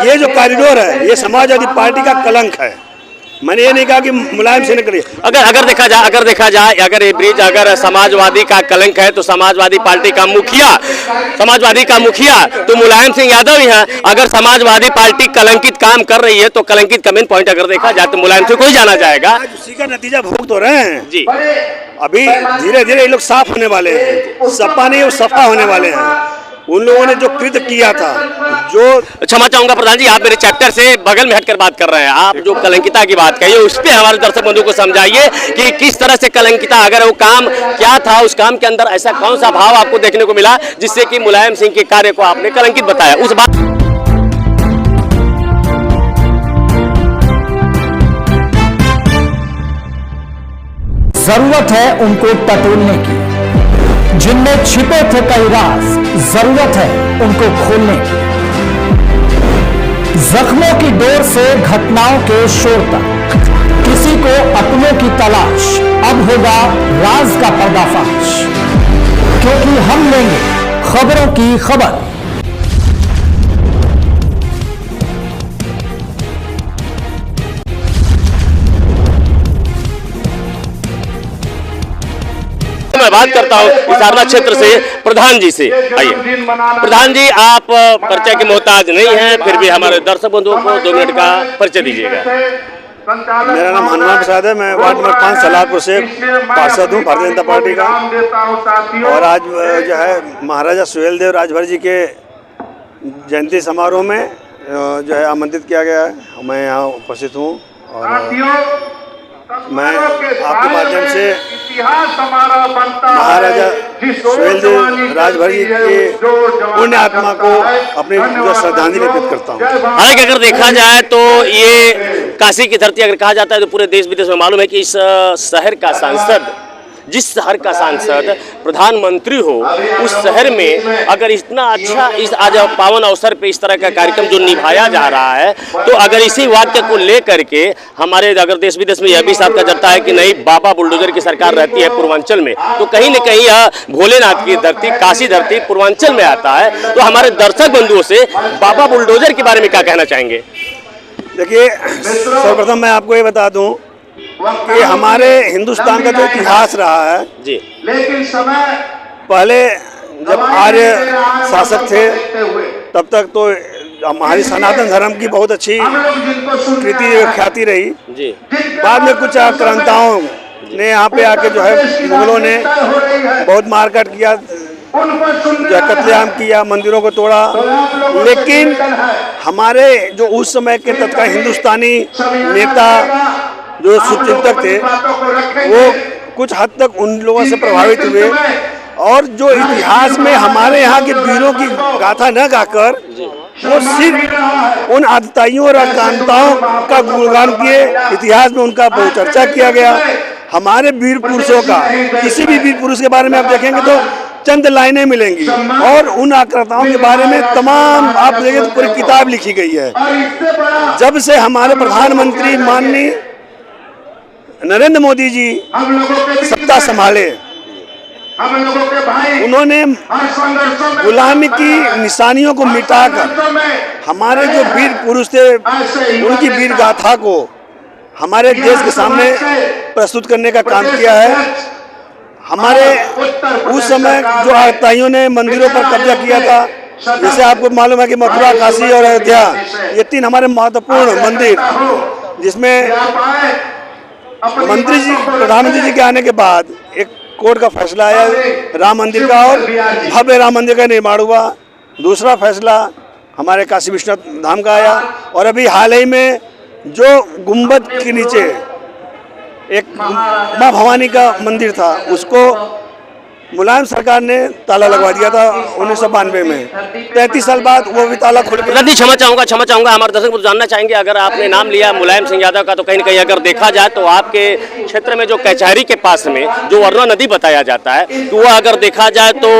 ये जो कॉरिडोर है ये समाजवादी पार्टी का कलंक है। मैंने ये नहीं कहा कि मुलायम सिंह ने करी। अगर देखा जाए अगर ये ब्रिज अगर समाजवादी का कलंक है तो समाजवादी पार्टी का मुखिया तो मुलायम सिंह यादव ही हैं। अगर समाजवादी पार्टी कलंकित काम कर रही है तो कलंकित कमेंट पॉइंट अगर देखा जाए तो मुलायम सिंह को ही जाना जाएगा। उसी का नतीजा भोग तो रहे हैं जी। अभी धीरे धीरे ये लोग साफ होने वाले हैं, सपा नहीं वो सफा होने वाले हैं। उन लोगों ने जो कृत्य किया था, जो क्षमा चाहूंगा प्रधान जी, आप मेरे चैप्टर से बगल में हटकर बात कर रहे हैं। आप जो कलंकिता की बात कही उस पर हमारे दर्शक बंधु को समझाइए कि किस तरह से कलंकिता, अगर वो काम क्या था, उस काम के अंदर ऐसा कौन सा भाव आपको देखने को मिला जिससे कि मुलायम सिंह के कार्य को आपने कलंकित बताया, उस बात। जरूरत है उनको टटोलने की, जिनमें छिपे थे कई राज, जरूरत है उनको खोलने की। जख्मों की डोर से घटनाओं के शोर तक, किसी को अपनों की तलाश, अब होगा राज का पर्दाफाश, क्योंकि हम लेंगे खबरों की खबर। मैं बात करता हूँ इसारला क्षेत्र से प्रधान जी से। आइए प्रधान जी, आप परिचय के मोहताज नहीं हैं, फिर भी हमारे दर्शक बंधुओं को 2 मिनट का परिचय दीजिएगा। मेरा नाम हनुमान प्रसाद है। मैं वार्ड नंबर 5 सलारपुर से पार्षद हूँ भारतीय जनता पार्टी का। और आज जो है महाराजा सुहेलदेव राजभर जी के जयंती समारोह में जो है आमंत्रित किया गया है। मैं यहाँ उपस्थित हूँ और मैं आपके माध्यम से महाराजा सुहेलदेव राजभर जी के पुण्य आत्मा को अपनी श्रद्धांजलि अर्पित करता हूँ। हालांकि अगर देखा जाए तो ये काशी की धरती अगर कहा जाता है तो पूरे देश विदेश में मालूम है कि इस शहर का सांसद, जिस शहर का सांसद प्रधानमंत्री हो, उस शहर में अगर इतना अच्छा इस आज पावन अवसर पे इस तरह का कार्यक्रम जो निभाया जा रहा है, तो अगर इसी वाक्य को लेकर के हमारे अगर देश विदेश में यह भी साफ कहा जाता है कि नहीं बाबा बुलडोजर की सरकार रहती है पूर्वांचल में, तो कहीं न कहीं यह भोलेनाथ की धरती, काशी धरती पूर्वांचल में आता है। तो हमारे दर्शक बंधुओं से बाबा बुलडोजर के बारे में क्या कहना चाहेंगे? देखिए, सर्वप्रथम मैं आपको ये बता दूं कि हमारे हिंदुस्तान का जो इतिहास रहा है जी, लेकिन समय पहले जब आर्य शासक थे तब तक तो हमारी सनातन धर्म की बहुत अच्छी कृति ख्याति रही जी। बाद में कुछ आक्रांताओं ने यहाँ पे आके जो है मुगलों ने बहुत मारकाट किया, जो कत्लेआम किया, मंदिरों को तोड़ा। लेकिन हमारे जो उस समय के तत्काल हिंदुस्तानी नेता जो सुचिंतक थे वो कुछ हद तक उन लोगों से प्रभावित हुए और जो इतिहास में हमारे यहाँ के वीरों की गाथा न गाकर वो सिर्फ उन आतताइयों और आक्रांताओं का गुणगान किए। इतिहास में उनका बहुत चर्चा किया गया। हमारे वीर पुरुषों का, किसी भी वीर पुरुष के बारे में आप देखेंगे तो चंद लाइनें मिलेंगी और उन आक्रांताओं के बारे में तमाम आप देखेंगे तो पूरी किताब लिखी गई है। जब से हमारे प्रधानमंत्री माननीय नरेंद्र मोदी जी सत्ता संभाले, उन्होंने गुलामी की निशानियों को मिटाकर हमारे जो वीर पुरुष थे उनकी वीर गाथा को हमारे देश के सामने प्रस्तुत करने का काम किया है। हमारे उस समय जो आतताइयों ने मंदिरों पर कब्जा किया था, जैसे आपको मालूम है कि मथुरा, काशी और अयोध्या, ये 3 हमारे महत्वपूर्ण मंदिर, जिसमें प्रधानमंत्री जी के आने के बाद एक कोर्ट का फैसला आया राम मंदिर का और भव्य राम मंदिर का निर्माण हुआ। दूसरा फैसला हमारे काशी विश्वनाथ धाम का आया और अभी हाल ही में जो गुंबद के नीचे एक माँ भवानी का मंदिर था उसको मुलायम सरकार ने ताला लगवा दिया था 1992 में। 33 साल बाद वो भी ताला खुल गया। क्षमा चाहूंगा हमारे दर्शक जानना चाहेंगे, अगर आपने नाम लिया मुलायम सिंह यादव का तो कहीं न कहीं अगर देखा जाए तो आपके क्षेत्र में जो कचहरी के पास में जो वरुणा नदी बताया जाता है, तो वह अगर देखा जाए तो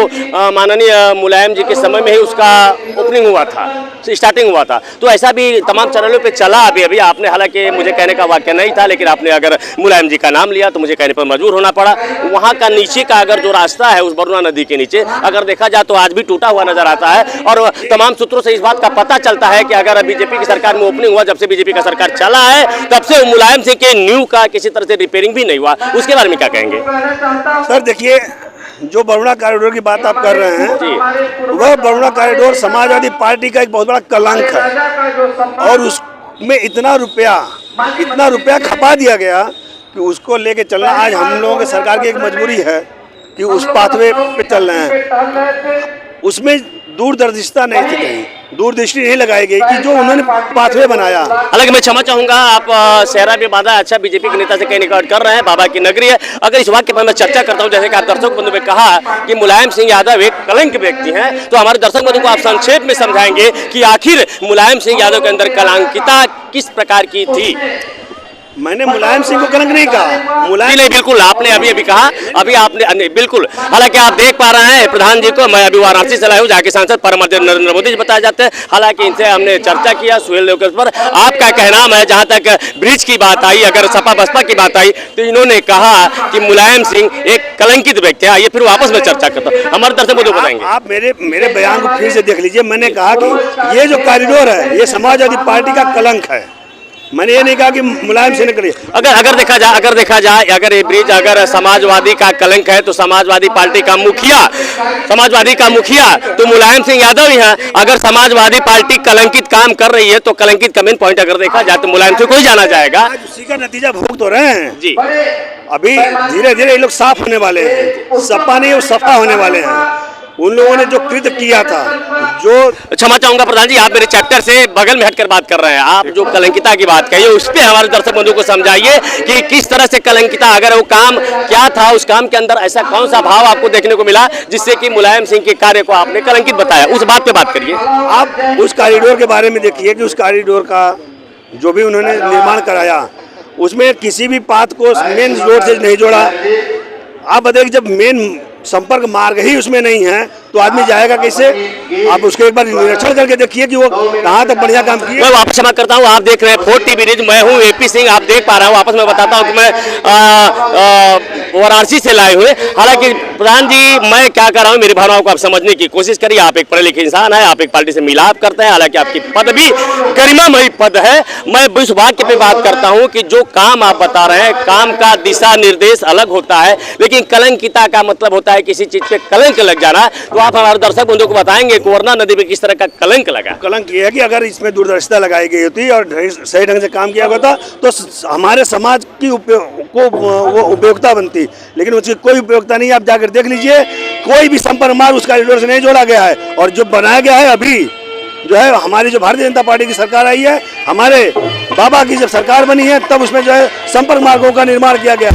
माननीय मुलायम जी के समय में ही उसका ओपनिंग हुआ था, स्टार्टिंग हुआ था। तो ऐसा भी तमाम चैनलों पे चला अभी आपने, हालांकि मुझे कहने का वाक्य नहीं था, लेकिन आपने अगर मुलायम जी का नाम लिया तो मुझे कहने पर मजबूर होना पड़ा। वहाँ का नीचे का अगर जो रास्ता रास्ता है उस वरुणा नदी के नीचे, अगर देखा जाए तो आज भी टूटा हुआ नजर आता है। और तमाम सूत्रों से इस बात का पता चलता है कि अगर बीजेपी की सरकार में ओपनिंग हुआ, जब से बीजेपी का सरकार चला है, तब से मुलायम सिंह के न्यू का किसी तरह से रिपेयरिंग भी नहीं हुआ। उसके बारे में क्या कहेंगे? सर देखिए, जो बरुणा कॉरिडोर की बात आप कर रहे हैं, वह बरुणा कॉरिडोर समाजवादी पार्टी का एक बहुत बड़ा कलंक है। और उसमें इतना रुपया खपा दिया गया कि उसको लेके चलना आज हम लोगों की सरकार की एक मजबूरी है कि उस पाथवे पे चल रहे हैं। उसमें दूरदर्शिता नहीं थी, कहीं दूरदृष्टि नहीं लगाई गई कि जो उन्होंने पाथवे बनाया। हालांकि मैं क्षमा चाहूंगा, आप सेहरा भी बाधा अच्छा बीजेपी के नेता से कहीं रिकॉर्ड कर रहे हैं, बाबा की नगरी है। अगर इस वाक्य पर मैं चर्चा करता हूं, जैसे कि आप दर्शक बंधु ने कहा कि मुलायम सिंह यादव एक कलंक व्यक्ति हैं, तो हमारे दर्शक बंधु को आप संक्षेप में समझाएंगे कि आखिर मुलायम सिंह यादव के अंदर कलंकिता किस प्रकार की थी? मैंने मुलायम सिंह को कलंक नहीं कहा। मुलायम नहीं, बिल्कुल आपने अभी कहा, अभी आपने बिल्कुल। हालांकि आप देख पा रहे हैं प्रधान जी को, मैं अभी वाराणसी से लाया हूँ, जहाँ के सांसद परम नरेंद्र मोदी जी बताए जाते हैं। हालांकि इनसे हमने चर्चा किया सुहेल देव के उस पर। आपका कहना है, जहाँ तक ब्रिज की बात आई, अगर सपा बसपा की बात आई, तो इन्होंने कहा कि मुलायम सिंह एक कलंकित व्यक्ति है। ये फिर वापस में चर्चा करता हूँ, हमारे दर्शक बंधु बताएंगे। आप मेरे बयान को फिर से देख लीजिए। मैंने कहा कि ये जो कॉरिडोर है, ये समाजवादी पार्टी का कलंक है। मैंने ये नहीं कहा कि मुलायम सिंह ने करी। अगर देखा जाए अगर ये ब्रिज अगर समाजवादी का कलंक है, तो समाजवादी पार्टी का मुखिया तो मुलायम सिंह यादव ही हैं। अगर समाजवादी पार्टी कलंकित काम कर रही है, तो कलंकित कमेंट पॉइंट अगर देखा जाए तो मुलायम सिंह को ही जाना जाएगा। उसी का नतीजा भोग तो रहे हैं जी। अभी धीरे धीरे ये लोग साफ होने वाले हैं। सपा नहीं, वो सफा होने वाले हैं। उन लोगों ने जो कृत्य किया था, जो क्षमा चाहूंगा प्रधान जी, आप मेरे चैप्टर से बगल में हटकर बात कर रहे हैं। आप जो कलंकिता की बात कही, उस पर हमारे दर्शक बंधु को समझाइए कि किस तरह से कलंकिता, अगर वो काम क्या था, उस काम के अंदर ऐसा कौन सा भाव आपको देखने को मिला जिससे कि मुलायम सिंह के कार्य को आपने कलंकित बताया, उस बात पे बात करिए। आप उस कॉरिडोर के बारे में देखिए कि उस कॉरिडोर का जो भी उन्होंने निर्माण कराया, उसमें किसी भी पाथ को मेन रोड से नहीं जोड़ा। आप बताइए, जब मेन संपर्क मार्ग ही उसमें नहीं है तो आदमी जाएगा कैसे? आप उसके एक बार निरीक्षण करके देखिए कि वो कहाँ तक बढ़िया काम किया। मैं वापस क्षमा करता हूँ, आप देख रहे हैं फोर्ट टीवी न्यूज, मैं हूँ एपी सिंह। आप देख पा रहे हो, वापस मैं बताता हूँ कि मैं वाराणसी से लाए हुए। हालांकि प्रधान जी, मैं क्या कर रहा हूँ, मेरी भावनाओं को आप समझने की कोशिश करिए। आप एक पढ़े लिखे इंसान है, आप एक पार्टी से मिलाप करते हैं, हालांकि आपकी पद भी गरिमामयी पद है। मैं इस वाक्य पे बात करता हूँ कि जो काम आप बता रहे हैं, काम का दिशा निर्देश अलग होता है, लेकिन कलंकिता का मतलब होता है किसी चीज पे कलंक लग जाना। तो आप हमारे दर्शक बंधुओं को बताएंगे कि वरुणा नदी पे किस तरह का कलंक लगा? कलंक ये है कि अगर इसमें दूरदर्शिता लगाई गई होती और सही ढंग से काम किया होता तो हमारे समाज की वो उपयोगिता बनती, लेकिन उसकी कोई उपयोगिता नहीं। आप जाकर देख लीजिए, कोई भी संपर्क मार्ग उस कॉरिडोर से नहीं जोड़ा गया है। और जो बनाया गया है अभी, जो है हमारी जो भारतीय जनता पार्टी की सरकार आई है, हमारे बाबा की जब सरकार बनी है, तब उसमें जो है संपर्क मार्गों का निर्माण किया गया।